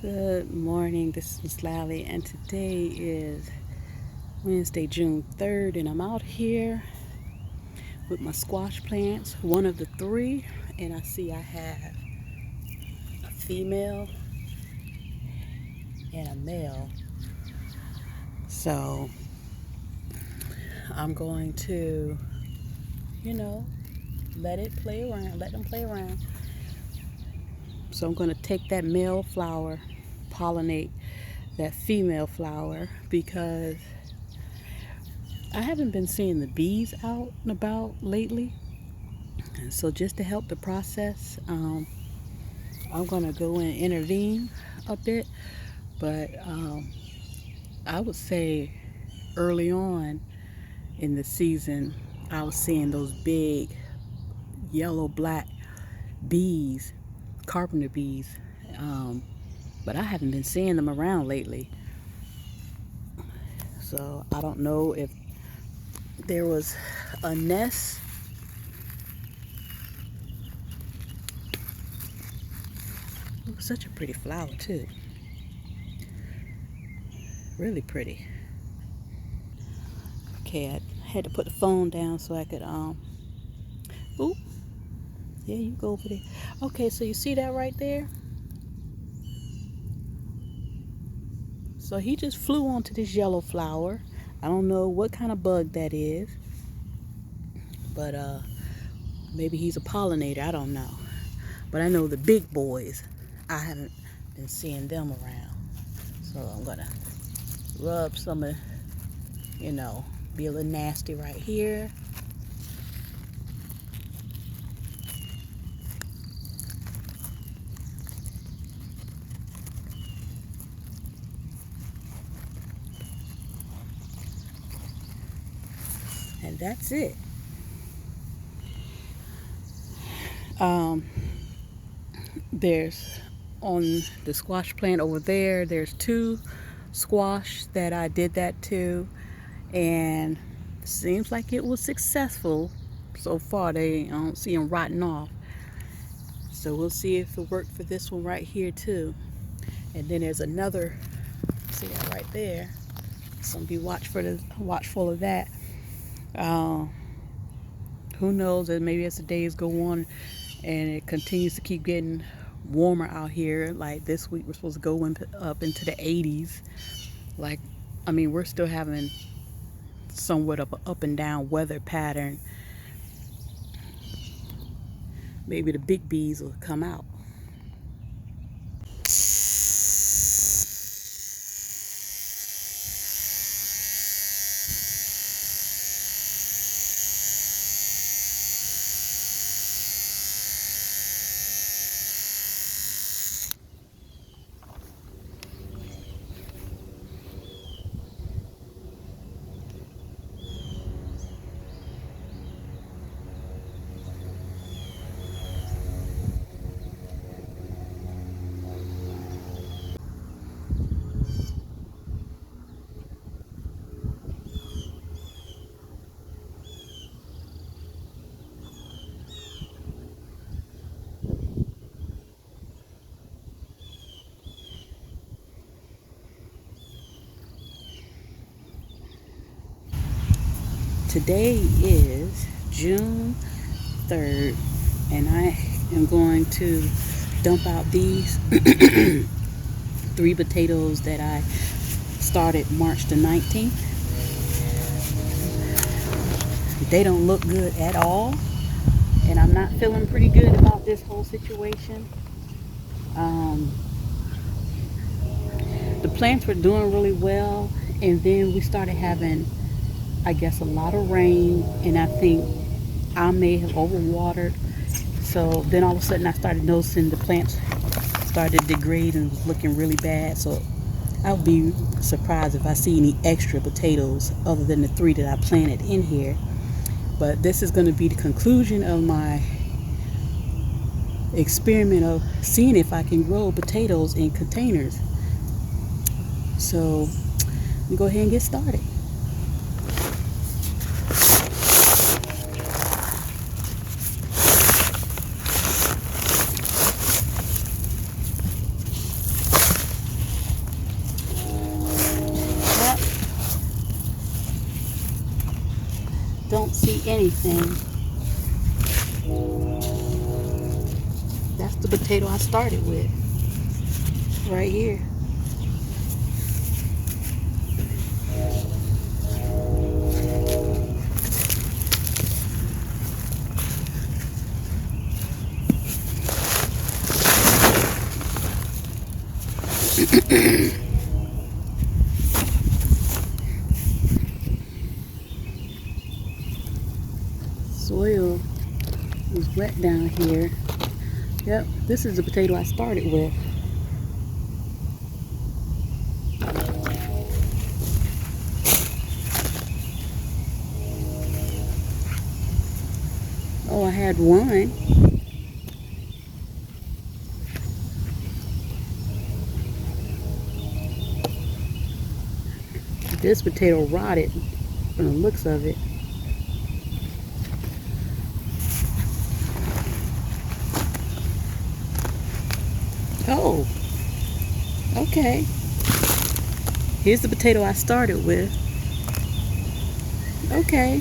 Good morning, this is Lally, and today is Wednesday, June 3rd, and I'm out here with my squash plants, one of the three, and I see I have a female and a male. So I'm going to, let them play around. So I'm going to take that male flower, pollinate that female flower because I haven't been seeing the bees out and about lately. And so just to help the process, I'm going to go and intervene a bit. But I would say early on in the season, I was seeing those big yellow black bees, carpenter bees. But I haven't been seeing them around lately. So I don't know if there was a nest. It was such a pretty flower too. Really pretty. Okay, I had to put the phone down so I could oop. Yeah, you go over there. Okay, so you see that right there? So he just flew onto this yellow flower. I don't know what kind of bug that is. But maybe he's a pollinator, I don't know. But I know the big boys, I haven't been seeing them around. So I'm gonna rub some of, be a little nasty right here. And that's it. There's on the squash plant over there's two squash that I did that to, and seems like it was successful so far. I don't see them rotting off, so we'll see if it worked for this one right here too. And then there's another, see that right there, so be watchful of that. Who knows, that maybe as the days go on and it continues to keep getting warmer out here, like this week we're supposed to go up into the 80s. We're still having somewhat of an up and down weather pattern. Maybe the big bees will come out. Today is June 3rd, and I am going to dump out these three potatoes that I started March the 19th. They don't look good at all, and I'm not feeling pretty good about this whole situation. The plants were doing really well, and then we started having, I guess, a lot of rain, and I think I may have overwatered. So then all of a sudden I started noticing the plants started to degrade and was looking really bad. So I'll be surprised if I see any extra potatoes other than the three that I planted in here. But this is going to be the conclusion of my experiment of seeing if I can grow potatoes in containers. So let me go ahead and get started. anything. That's the potato I started with right here. Soil is wet down here. Yep, this is the potato I started with. Oh, I had one. This potato rotted from the looks of it. Oh, okay. Here's the potato I started with. Okay.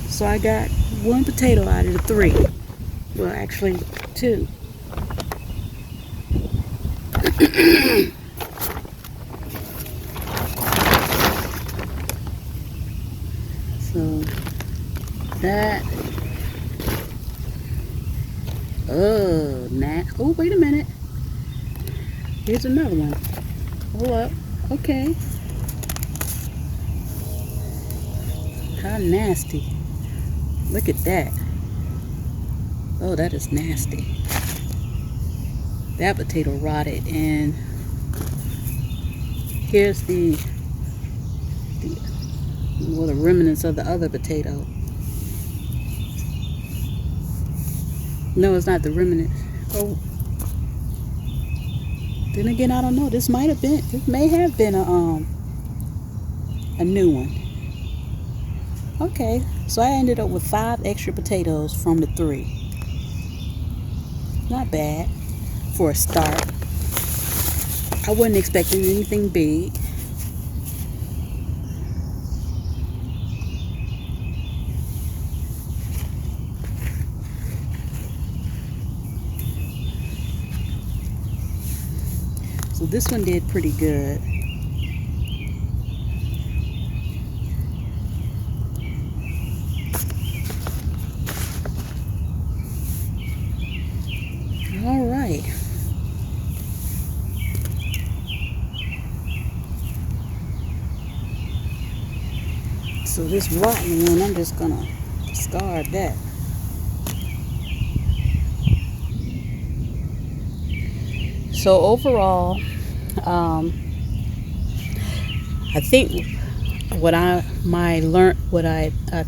So I got one potato out of the three. Well, actually, two. So that. Oh, oh, wait a minute. Here's another one. Hold up. Okay. How nasty. Look at that. Oh, that is nasty. That potato rotted, and here's the remnants of the other potato. No, it's not the remnants. Oh, then again, I don't know. This may have been a new one. Okay, so I ended up with 5 extra potatoes from the 3. Not bad for a start. I wasn't expecting anything big. So this one did pretty good. All right. So this rotten one, I'm just gonna discard that. So overall, I think what I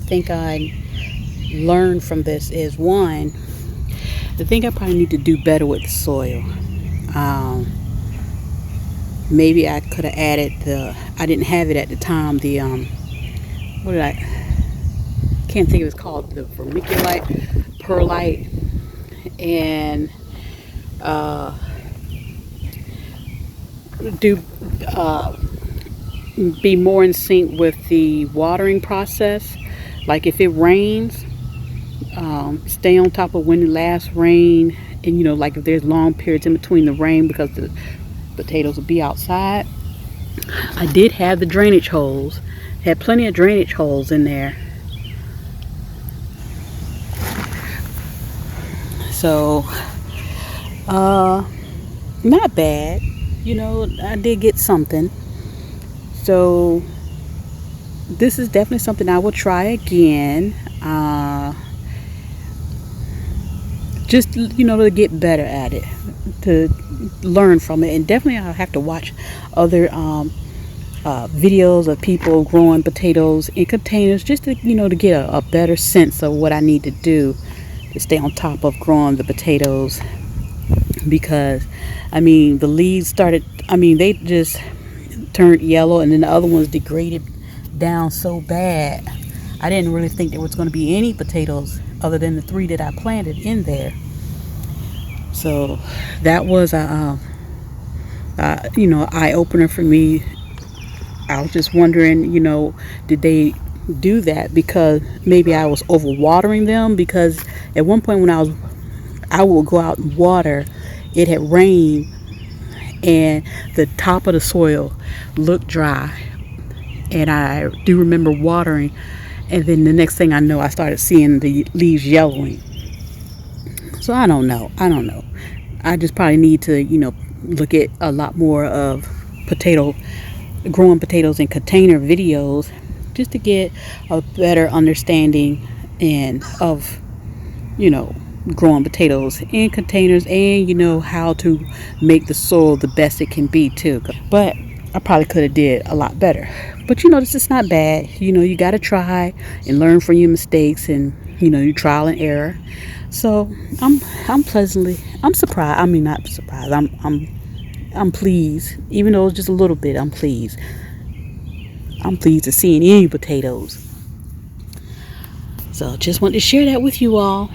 think I learned from this is, one, I think I probably need to do better with the soil. Maybe I could have added I didn't have it at the time, can't think of it's called, the vermiculite, perlite, and be more in sync with the watering process. Like if it rains, stay on top of when the last rain, and like if there's long periods in between the rain, because the potatoes will be outside. I did have the drainage holes, had plenty of drainage holes in there. So, not bad. I did get something. So, this is definitely something I will try again. Just, to get better at it, to learn from it. And definitely I'll have to watch other videos of people growing potatoes in containers, just to, to get a better sense of what I need to do to stay on top of growing the potatoes. Because the leaves started, they just turned yellow, and then the other ones degraded down so bad. I didn't really think there was going to be any potatoes other than the 3 that I planted in there. So that was a eye opener for me. I was just wondering, did they do that because maybe I was overwatering them, because at one point when I would go out and water, it had rained and the top of the soil looked dry, and I do remember watering, and then the next thing I know I started seeing the leaves yellowing. So I don't know, I just probably need to look at a lot more of potato growing potatoes in container videos, just to get a better understanding and of you know growing potatoes in containers, and how to make the soil the best it can be too. But I probably could have did a lot better. But this is not bad. You got to try and learn from your mistakes, and you trial and error. So I'm surprised. I mean, not surprised. I'm pleased, even though it's just a little bit. I'm pleased. I'm pleased to seeing any potatoes. So just wanted to share that with you all.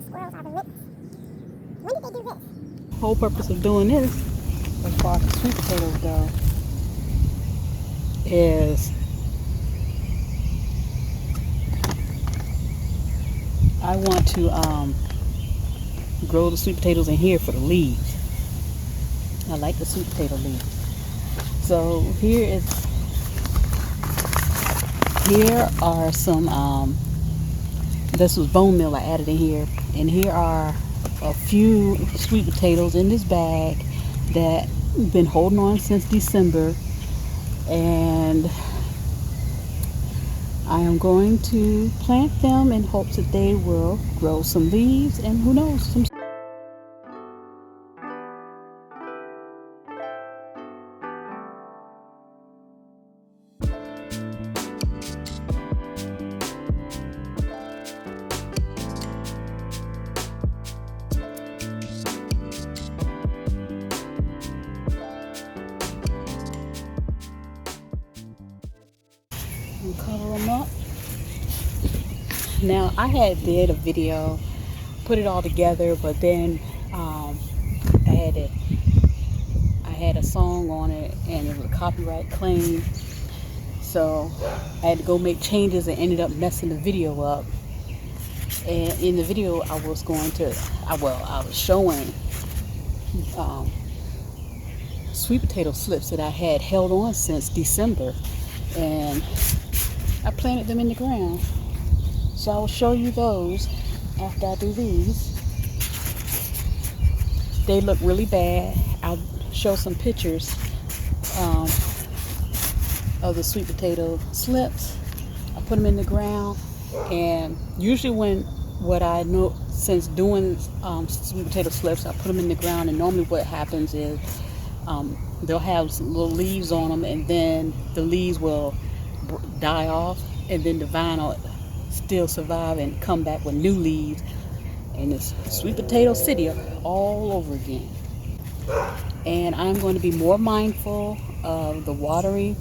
Squirrels are the rich. When did they do this? Whole purpose of doing this, as far as the sweet potatoes go, is I want to grow the sweet potatoes in here for the leaves. I like the sweet potato leaves. So here are some this was bone meal I added in here, and here are a few sweet potatoes in this bag that I've been holding on since December, and I am going to plant them in hopes that they will grow some leaves, and who knows, some. And cover them up. Now I had did a video, put it all together, but then I had a song on it, and it was a copyright claim, so I had to go make changes and ended up messing the video up. And in the video I was showing sweet potato slips that I had held on since December, and I planted them in the ground. So I will show you those after I do these. They look really bad. I'll show some pictures of the sweet potato slips. I put them in the ground, and usually what I know since doing sweet potato slips, I put them in the ground, and normally what happens is they'll have some little leaves on them, and then the leaves will die off, and then the vine will still survive and come back with new leaves, and it's sweet potato city all over again. And I'm going to be more mindful of the watering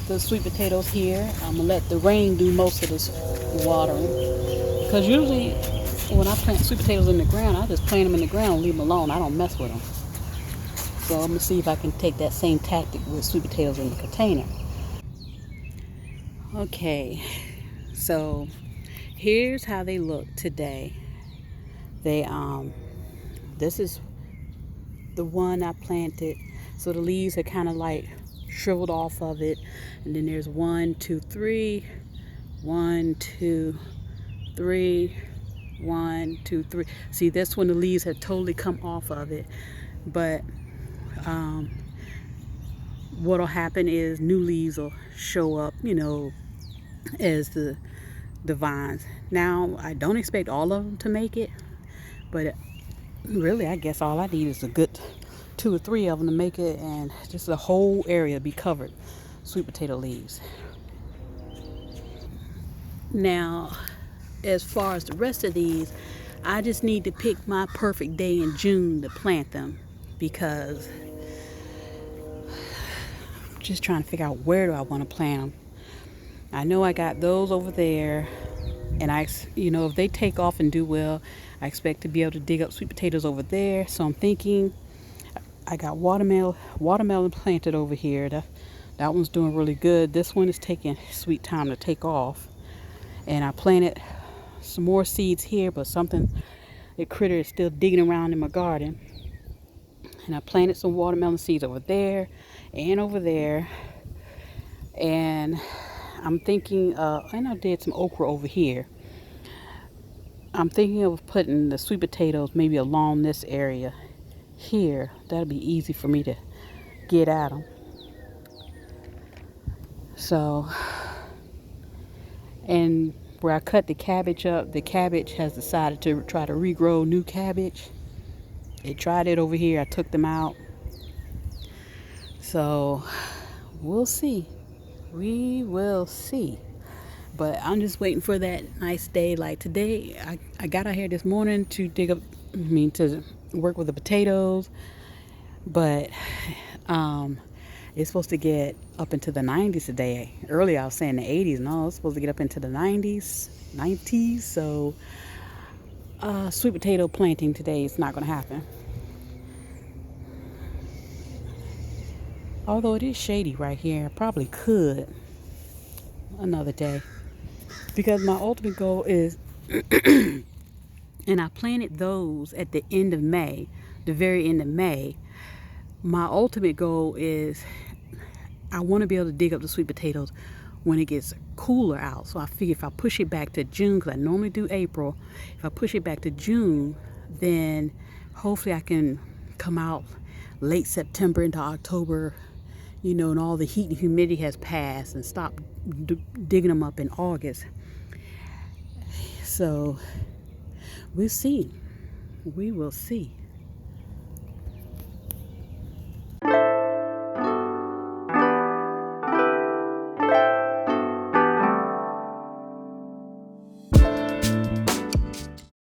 the sweet potatoes here. I'm gonna let the rain do most of this watering, because usually when I plant sweet potatoes in the ground, I just plant them in the ground and leave them alone. I don't mess with them. So I'm gonna see if I can take that same tactic with sweet potatoes in the container. Okay, so here's how they look today. They this is the one I planted, so the leaves are kind of like shriveled off of it, and then there's 1 2 3 1 2 3 1 2 3. See, that's when the leaves had totally come off of it. But what'll happen is new leaves will show up, as the vines. Now, I don't expect all of them to make it, but really, I guess all I need is a good 2 or 3 of them to make it, and just the whole area be covered sweet potato leaves. Now, as far as the rest of these, I just need to pick my perfect day in June to plant them, because I'm just trying to figure out where do I want to plant them. I know I got those over there, and if they take off and do well, I expect to be able to dig up sweet potatoes over there. So I'm thinking I got watermelon planted over here. That one's doing really good. This one is taking sweet time to take off. And I planted some more seeds here, but a critter is still digging around in my garden. And I planted some watermelon seeds over there and over there. And I'm thinking, and I did some okra over here. I'm thinking of putting the sweet potatoes maybe along this area here. That'll be easy for me to get at them. So, and where I cut the cabbage up, the cabbage has decided to try to regrow new cabbage. It tried it over here. I took them out. So, we'll see. We will see. But I'm just waiting for that nice day. Like today, I got out here this morning to to work with the potatoes. But it's supposed to get up into the 90s today. Earlier I was saying the 80s. No, it's supposed to get up into the 90s. So sweet potato planting today is not going to happen. Although it is shady right here, I probably could another day. Because my ultimate goal is, and I planted those at the end of May, the very end of May. My ultimate goal is I want to be able to dig up the sweet potatoes when it gets cooler out. So I figure if I push it back to June, because I normally do April, if I push it back to June, then hopefully I can come out late September into October, and all the heat and humidity has passed, and stop digging them up in August. So we'll see. We will see.